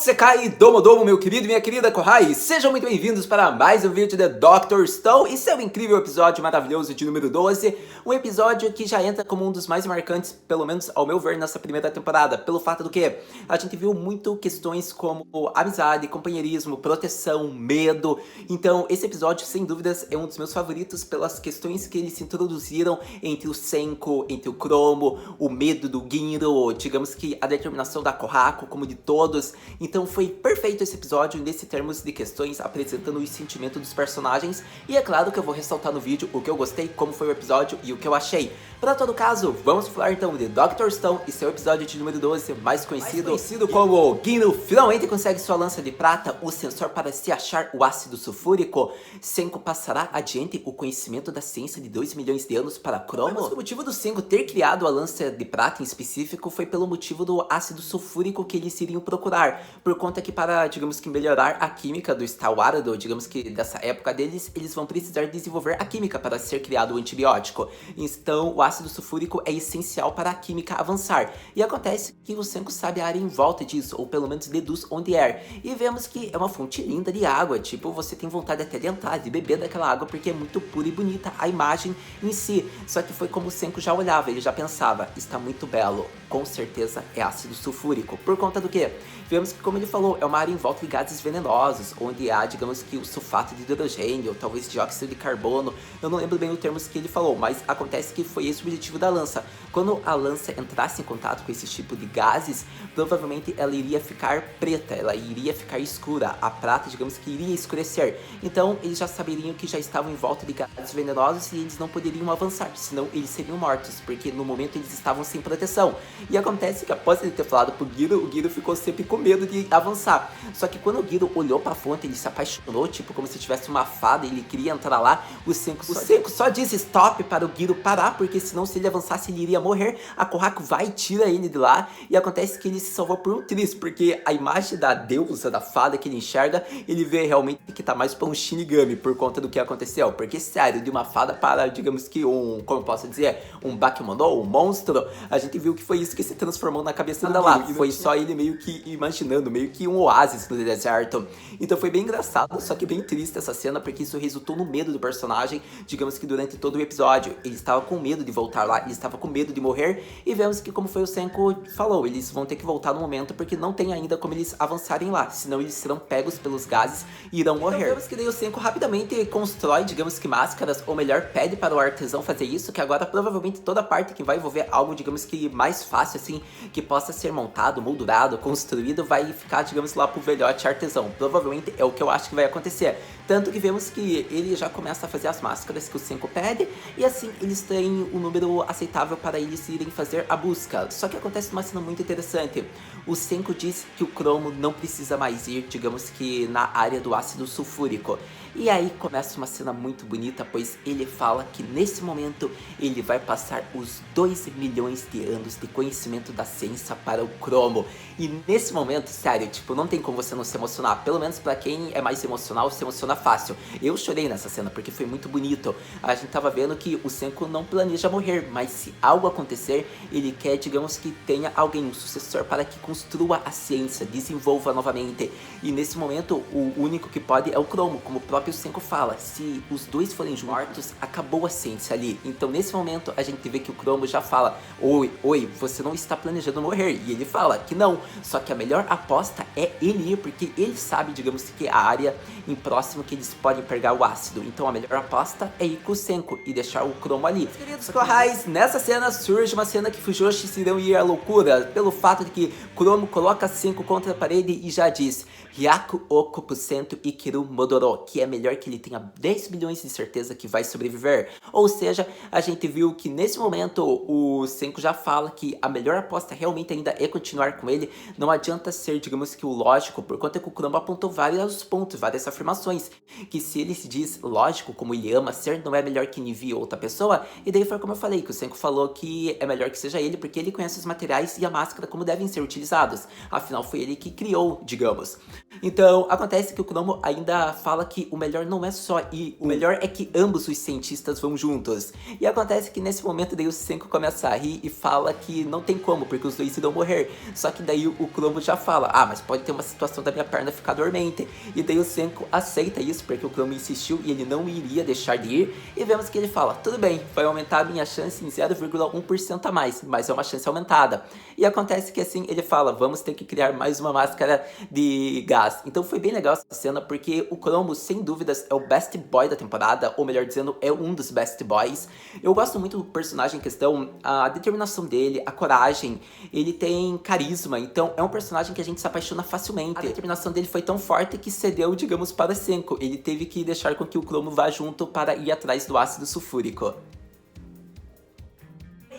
Sekai Domo Domo, meu querido e minha querida Kohai, sejam muito bem-vindos para mais um vídeo de Dr. Stone e seu incrível episódio maravilhoso de número 12, um episódio que já entra como um dos mais marcantes, pelo menos ao meu ver, nessa primeira temporada, pelo fato do que a gente viu muito questões como amizade, companheirismo, proteção, medo. Então esse episódio, sem dúvidas, é um dos meus favoritos pelas questões que eles introduziram entre o Senko, entre o Chromo, o medo do Ginro, digamos que a determinação da Kohako, como de todos. Então foi perfeito esse episódio nesse termos de questões, apresentando o sentimento dos personagens. E é claro que eu vou ressaltar no vídeo o que eu gostei, como foi o episódio e o que eu achei. Para todo caso, vamos falar então de Dr. Stone e seu episódio de número 12, mais conhecido como Ginro finalmente consegue sua lança de prata, o sensor para se achar o ácido sulfúrico. Senko passará adiante o conhecimento da ciência de 2 milhões de anos para Chromo. O motivo do Senko ter criado a lança de prata em específico foi pelo motivo do ácido sulfúrico que eles iriam procurar, por conta que para, digamos que, melhorar a química do Stawardo, digamos que dessa época deles, eles vão precisar desenvolver a química para ser criado o antibiótico. Então o ácido sulfúrico é essencial para a química avançar. E acontece que o Senko sabe a área em volta disso, ou pelo menos deduz onde é. E vemos que é uma fonte linda de água, tipo, você tem vontade até de entrar, de beber daquela água, porque é muito pura e bonita a imagem em si. Só que foi como o Senko já olhava, ele já pensava, está muito belo, com certeza é ácido sulfúrico. Por conta do quê? Vemos que, como ele falou, é uma área em volta de gases venenosos, onde há, digamos que, o sulfato de hidrogênio, ou talvez dióxido de carbono. Eu não lembro bem os termos que ele falou, mas acontece que foi esse o objetivo da lança. Quando a lança entrasse em contato com esse tipo de gases, provavelmente ela iria ficar preta, ela iria ficar escura. A prata, digamos que, iria escurecer. Então, eles já saberiam que já estavam em volta de gases venenosos e eles não poderiam avançar, senão eles seriam mortos, porque no momento eles estavam sem proteção. E acontece que após ele ter falado pro Ginro, o Ginro ficou sempre com medo de avançar. Só que quando o Ginro olhou pra fonte, ele se apaixonou, tipo como se tivesse uma fada, ele queria entrar lá. O Senko só disse stop para o Ginro parar, porque senão se ele avançasse ele ia morrer. A Kohako vai e tira ele de lá, e acontece que ele se salvou por um triz, porque a imagem da deusa, da fada que ele enxerga, ele vê realmente que tá mais pra um Shinigami, por conta do que aconteceu. Porque sério, de uma fada para, digamos que como eu posso dizer, um Bakemono, um monstro, a gente viu que foi isso que se transformou na cabeça dela lá. Foi só ele meio que imaginando, meio que um oásis no deserto. Então foi bem engraçado, só que bem triste essa cena, porque isso resultou no medo do personagem. Digamos que durante todo o episódio, ele estava com medo de voltar lá, ele estava com medo de morrer, e vemos que, como foi o Senko falou, eles vão ter que voltar no momento, porque não tem ainda como eles avançarem lá, senão eles serão pegos pelos gases e irão morrer. Então vemos que daí o Senko rapidamente constrói, digamos que máscaras, ou melhor, pede para o artesão fazer isso, que agora provavelmente toda parte que vai envolver algo, digamos que mais fácil assim, que possa ser montado, moldurado, construído, vai ficar, digamos lá, pro velhote artesão. Provavelmente é o que eu acho que vai acontecer. Tanto que vemos que ele já começa a fazer as máscaras que o Senko pede, e assim eles têm um número aceitável para eles irem fazer a busca. Só que acontece uma cena muito interessante. O Senko diz que o Chromo não precisa mais ir, digamos que na área do ácido sulfúrico. E aí começa uma cena muito bonita, pois ele fala que nesse momento ele vai passar os 2 milhões de anos de conhecimento da ciência para o Chromo. E nesse momento, sério, tipo, não tem como você não se emocionar. Pelo menos pra quem é mais emocional, se emociona fácil. Eu chorei nessa cena porque foi muito bonito. A gente tava vendo que o Senko não planeja morrer, mas se algo acontecer, ele quer, digamos que tenha alguém, um sucessor, para que construa a ciência, desenvolva novamente. E nesse momento, o único que pode é o Chromo, como o próprio Senko fala. Se os dois forem mortos, acabou a ciência ali. Então nesse momento, a gente vê que o Chromo já fala, oi, você não está planejando morrer. E ele fala que não, só que a melhor aposta é ele ir, porque ele sabe, digamos que a área em próximo que eles podem pegar o ácido. Então a melhor aposta é ir com o Senko e deixar o Chromo ali. Queridos Kohais, nessa cena surge uma cena que Fujoshi e irão ir à loucura, pelo fato de que Chromo coloca Senko contra a parede e já diz Hyaku Oku Sento Ikiru Modoro, que é melhor que ele tenha 10 milhões de certeza que vai sobreviver. Ou seja, a gente viu que nesse momento o Senko já fala que a melhor aposta realmente ainda é continuar com ele. Não adianta ser, digamos que o lógico, por conta que o Chromo apontou vários pontos, várias afirmações, que se ele se diz lógico, como ele ama ser, não é melhor que envie outra pessoa. E daí foi como eu falei, que o Senko falou que é melhor que seja ele, porque ele conhece os materiais e a máscara como devem ser utilizados. Afinal, foi ele que criou, digamos. Então, acontece que o Cromo ainda fala que o melhor não é só ir, o melhor é que ambos os cientistas vão juntos. E acontece que nesse momento daí o Senku começa a rir e fala que não tem como, porque os dois irão morrer. Só que daí o Cromo já fala, mas pode ter uma situação da minha perna ficar dormente. E daí o Senku aceita isso, porque o Cromo insistiu e ele não iria deixar de ir. E vemos que ele fala, tudo bem, vai aumentar a minha chance em 0,1% a mais, mas é uma chance aumentada. E acontece que assim, ele fala, vamos ter que criar mais uma máscara de gás. Então foi bem legal essa cena, porque o Cromo, sem dúvidas, é o best boy da temporada, ou melhor dizendo, é um dos best boys. Eu gosto muito do personagem em questão, a determinação dele, a coragem, ele tem carisma, então é um personagem que a gente se apaixona facilmente. A determinação dele foi tão forte que cedeu, digamos, para Senku. Ele teve que deixar com que o Cromo vá junto para ir atrás do ácido sulfúrico.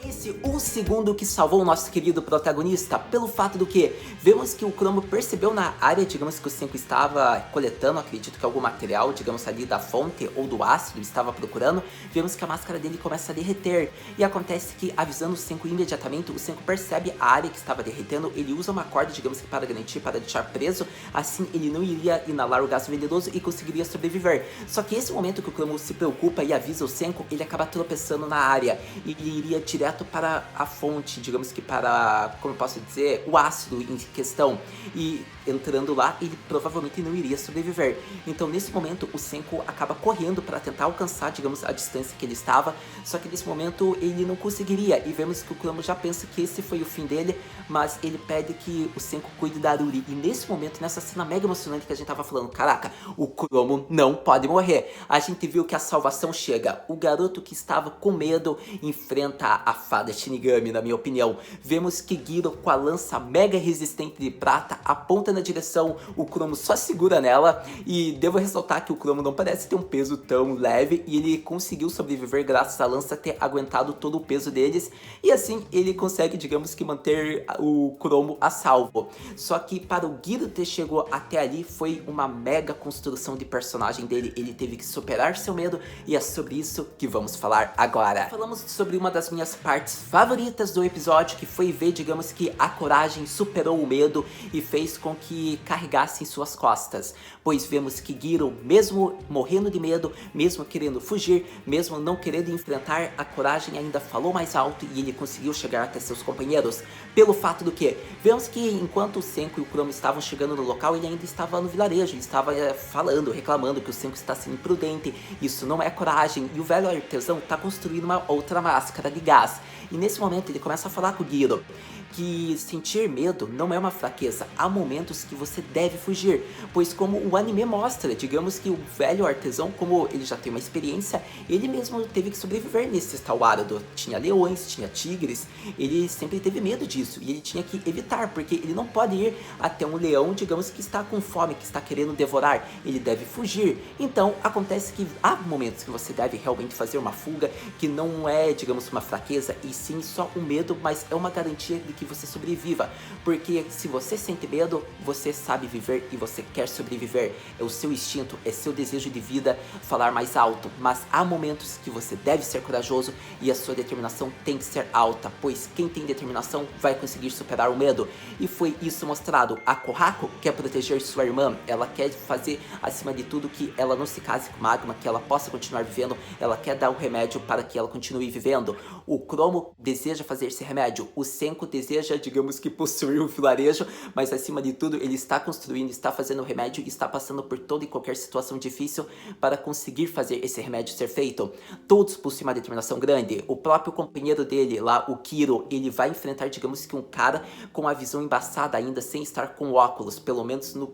Esse o segundo que salvou o nosso querido protagonista, pelo fato do que vemos que o Cromo percebeu na área, digamos que o Senku estava coletando, acredito que algum material, digamos ali da fonte ou do ácido, estava procurando, vemos que a máscara dele começa a derreter, e acontece que avisando o Senku imediatamente, o Senku percebe a área que estava derretendo, ele usa uma corda, digamos que para garantir, para deixar preso, assim ele não iria inalar o gás venenoso e conseguiria sobreviver. Só que esse momento que o Cromo se preocupa e avisa o Senku, ele acaba tropeçando na área, e ele iria direto para a fonte, digamos que para, como eu posso dizer, o ácido em questão, e entrando lá, ele provavelmente não iria sobreviver. Então nesse momento o Senku acaba correndo para tentar alcançar, digamos, a distância que ele estava, só que nesse momento ele não conseguiria, e vemos que o Cromo já pensa que esse foi o fim dele, mas ele pede que o Senku cuide da Aruri, e nesse momento, nessa cena mega emocionante que a gente tava falando, caraca, o Cromo não pode morrer, a gente viu que a salvação chega, o garoto que estava com medo enfrenta a fada Shinigami, na minha opinião. Vemos que Giro, com a lança mega resistente de prata, aponta na direção, o Cromo só segura nela, e devo ressaltar que o Cromo não parece ter um peso tão leve, e ele conseguiu sobreviver graças à lança ter aguentado todo o peso deles, e assim ele consegue, digamos que, manter o Cromo a salvo. Só que para o Giro ter chegado até ali, foi uma mega construção de personagem dele, ele teve que superar seu medo, e é sobre isso que vamos falar agora. Falamos sobre uma das minhas partes favoritas do episódio, que foi ver, digamos que, a coragem superou o medo e fez com que carregasse em suas costas, pois vemos que Giro, mesmo morrendo de medo, mesmo querendo fugir, mesmo não querendo enfrentar, a coragem ainda falou mais alto e ele conseguiu chegar até seus companheiros, pelo fato do que vemos que enquanto o Senku e o Cromo estavam chegando no local, ele ainda estava no vilarejo, ele estava falando, reclamando que o Senku está sendo imprudente, isso não é coragem, e o velho artesão está construindo uma outra máscara de gás. E nesse momento ele começa a falar com o Giro que sentir medo não é uma fraqueza, há momentos que você deve fugir, pois como o anime mostra, digamos que o velho artesão, como ele já tem uma experiência, ele mesmo teve que sobreviver nesse Stalwardo, tinha leões, tinha tigres, ele sempre teve medo disso, e ele tinha que evitar, porque ele não pode ir até um leão, digamos que está com fome, que está querendo devorar, ele deve fugir. Então acontece que há momentos que você deve realmente fazer uma fuga, que não é, digamos, uma fraqueza, e sim só um medo, mas é uma garantia de que você sobreviva, porque se você sente medo, você sabe viver e você quer sobreviver, é o seu instinto, é seu desejo de vida falar mais alto, mas há momentos que você deve ser corajoso e a sua determinação tem que ser alta, pois quem tem determinação vai conseguir superar o medo, e foi isso mostrado. A Kohako quer proteger sua irmã, ela quer fazer acima de tudo que ela não se case com Magma, que ela possa continuar vivendo, ela quer dar o remédio para que ela continue vivendo. O Cromo deseja fazer esse remédio, o Senku deseja, digamos que, possuir o vilarejo, mas acima de tudo ele está construindo, está fazendo o remédio, está passando por toda e qualquer situação difícil para conseguir fazer esse remédio ser feito. Todos possuem uma determinação grande, o próprio companheiro dele lá, o Kiro, ele vai enfrentar, digamos que, um cara com a visão embaçada ainda, sem estar com óculos, pelo menos no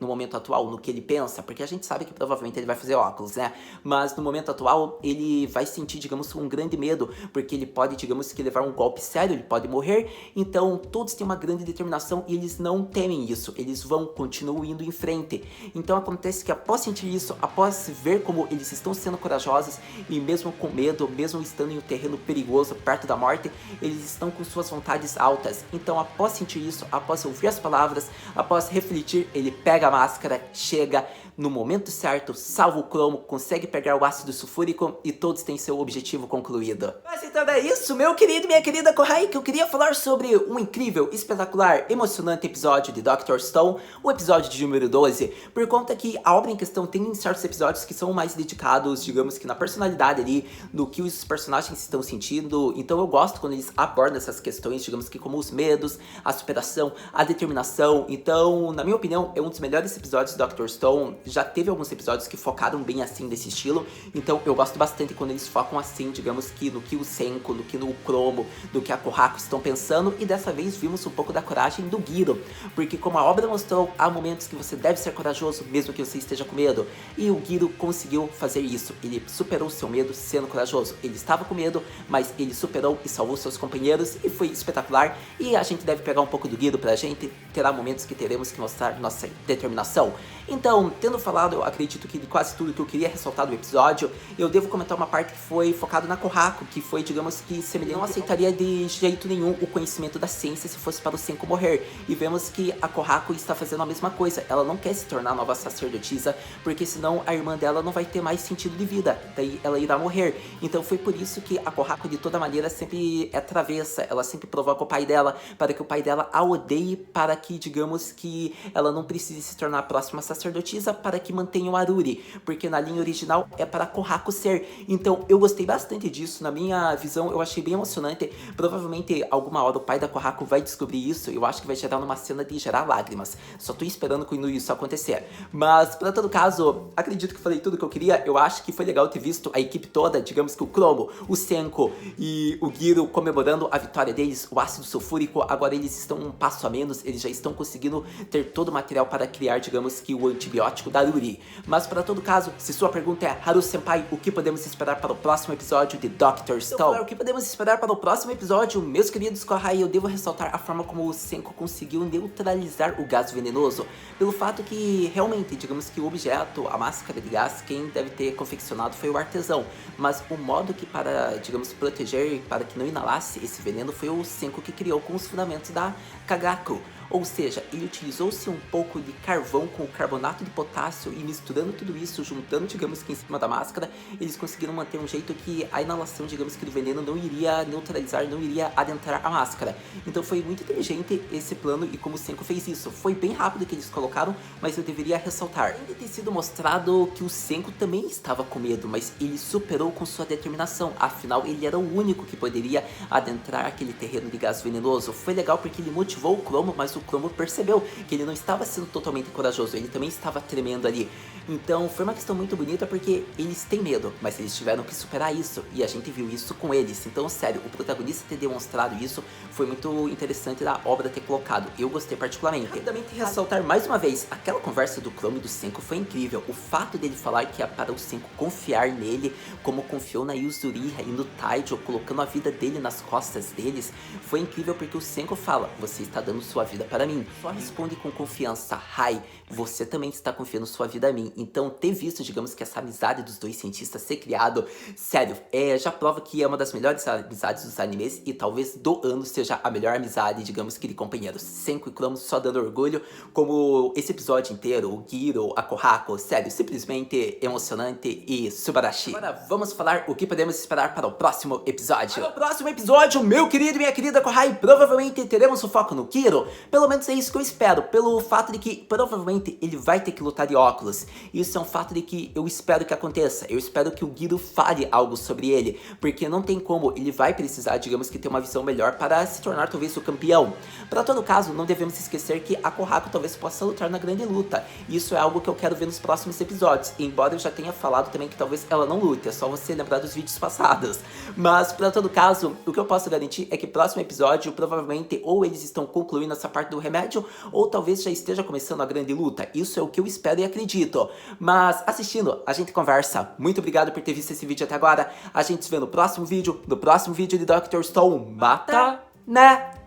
momento atual, no que ele pensa, porque a gente sabe que provavelmente ele vai fazer óculos, né? Mas no momento atual ele vai sentir, digamos, um grande medo, porque ele pode, digamos que, levar um golpe sério, ele pode morrer. Então todos têm uma grande determinação e eles não temem isso, eles continuam indo em frente. Então acontece que após sentir isso, após ver como eles estão sendo corajosos e mesmo com medo, mesmo estando em um terreno perigoso, perto da morte, eles estão com suas vontades altas. Então após sentir isso, após ouvir as palavras, após refletir, ele pega a máscara, chega no momento certo, salva o Cromo, consegue pegar o ácido sulfúrico e todos têm seu objetivo concluído. Mas então é isso, isso, meu querido e minha querida Kohai, que eu queria falar sobre um incrível, espetacular, emocionante episódio de Dr. Stone, o episódio de número 12, por conta que a obra em questão tem certos episódios que são mais dedicados, digamos que na personalidade ali, no que os personagens estão sentindo. Então eu gosto quando eles abordam essas questões, digamos que como os medos, a superação, a determinação. Então, na minha opinião, é um dos melhores episódios de Dr. Stone. Já teve alguns episódios que focaram bem assim desse estilo, então eu gosto bastante quando eles focam assim, digamos que no que o Senko, no que no Chromo, no que a Kohako estão pensando, e dessa vez vimos um pouco da coragem do Giro, porque como a obra mostrou, há momentos que você deve ser corajoso mesmo que você esteja com medo, e o Giro conseguiu fazer isso. Ele superou seu medo sendo corajoso. Ele estava com medo, mas ele superou e salvou seus companheiros, e foi espetacular. E a gente deve pegar um pouco do Giro pra gente, terá momentos que teremos que mostrar nossa determinação. Então, tendo falado, eu acredito que de quase tudo que eu queria ressaltar do episódio, eu devo comentar uma parte que foi focada na Kohako, que foi, digamos que, semelhante. Não aceitaria de jeito nenhum o conhecimento da ciência se fosse para o Senko morrer. E vemos que a Kohako está fazendo a mesma coisa. Ela não quer se tornar nova sacerdotisa, porque senão a irmã dela não vai ter mais sentido de vida. Daí ela irá morrer. Então foi por isso que a Kohako, de toda maneira, sempre é travessa. Ela sempre provoca o pai dela, para que o pai dela a odeie, para que, digamos que, ela não precise se tornar a próxima sacerdotisa, para que mantenha o Aruri. Porque na linha original é para a Kohako ser. Então eu gostei bastante disso. Na minha visão, eu achei bem emocionante. Provavelmente alguma hora o pai da Kohako vai descobrir isso. Eu acho que vai gerar uma cena de gerar lágrimas. Só tô esperando quando isso acontecer. Mas, para todo caso, acredito que falei tudo que eu queria. Eu acho que foi legal ter visto a equipe toda, digamos que o Chromo, o Senko e o Giro comemorando a vitória deles, o ácido sulfúrico. Agora eles estão um passo a menos, eles já estão conseguindo ter todo o material para criar, digamos que, o antibiótico da Aruri. Mas, para todo caso, se sua pergunta é, Haru-senpai, o que podemos esperar para o próximo episódio de Dr. Stone? O que podemos esperar para o próximo episódio, meus queridos Kohai? Eu devo ressaltar a forma como o Senko conseguiu neutralizar o gás venenoso, pelo fato que, realmente, digamos que o objeto, a máscara de gás, quem deve ter confeccionado foi o artesão, mas o modo que para, digamos, proteger, para que não inalasse esse veneno, foi o Senko que criou com os fundamentos da Kagaku. Ou seja, ele utilizou-se um pouco de carvão com carbonato de potássio e misturando tudo isso, juntando, digamos que em cima da máscara, eles conseguiram manter um jeito que a inalação, digamos que do veneno não iria neutralizar, não iria adentrar a máscara. Então foi muito inteligente esse plano e como o Senko fez isso. Foi bem rápido que eles colocaram, mas eu deveria ressaltar. Ainda ter sido mostrado que o Senko também estava com medo, mas ele superou com sua determinação. Afinal, ele era o único que poderia adentrar aquele terreno de gás venenoso. Foi legal porque ele motivou o Chromo, mas o Chromo percebeu que ele não estava sendo totalmente corajoso, ele também estava tremendo ali. Então foi uma questão muito bonita porque eles têm medo, mas eles tiveram que superar isso e a gente viu isso com eles. Então, sério, o protagonista ter demonstrado isso foi muito interessante da obra ter colocado. Eu gostei particularmente. Rapidamente ressaltar mais uma vez, aquela conversa do Chromo e do Senko foi incrível. O fato dele falar que é para o Senko confiar nele, como confiou na Yuzuriha e no Taijo, colocando a vida dele nas costas deles, foi incrível porque o Senko fala, você está dando sua vida para mim. Só responde com confiança, Hai, você também está confiando sua vida a mim. Então ter visto, digamos que essa amizade dos dois cientistas ser criado, sério, já prova que é uma das melhores amizades dos animes e talvez do ano seja a melhor amizade, digamos que de companheiros. Senko e Chromo só dando orgulho, como esse episódio inteiro, o Giro, a Kohako, sério, simplesmente emocionante e subarashi. Agora vamos falar o que podemos esperar para o próximo episódio. Para o próximo episódio, meu querido e minha querida Kohai, provavelmente teremos o foco no Giro, pelo menos é isso que eu espero, pelo fato de que provavelmente ele vai ter que lutar de óculos. Isso é um fato de que eu espero que aconteça. Eu espero que o Giro fale algo sobre ele, porque não tem como, ele vai precisar, digamos que ter uma visão melhor para se tornar talvez o campeão. Para todo caso, não devemos esquecer que a Kohako talvez possa lutar na grande luta. Isso é algo que eu quero ver nos próximos episódios, embora eu já tenha falado também que talvez ela não lute, é só você lembrar dos vídeos passados. Mas para todo caso, o que eu posso garantir é que próximo episódio, provavelmente, ou eles estão concluindo essa parte do remédio, ou talvez já esteja começando a grande luta. Isso é o que eu espero e acredito. Mas assistindo, a gente conversa. Muito obrigado por ter visto esse vídeo até agora. A gente se vê no próximo vídeo de Dr. Stone. Mata, né?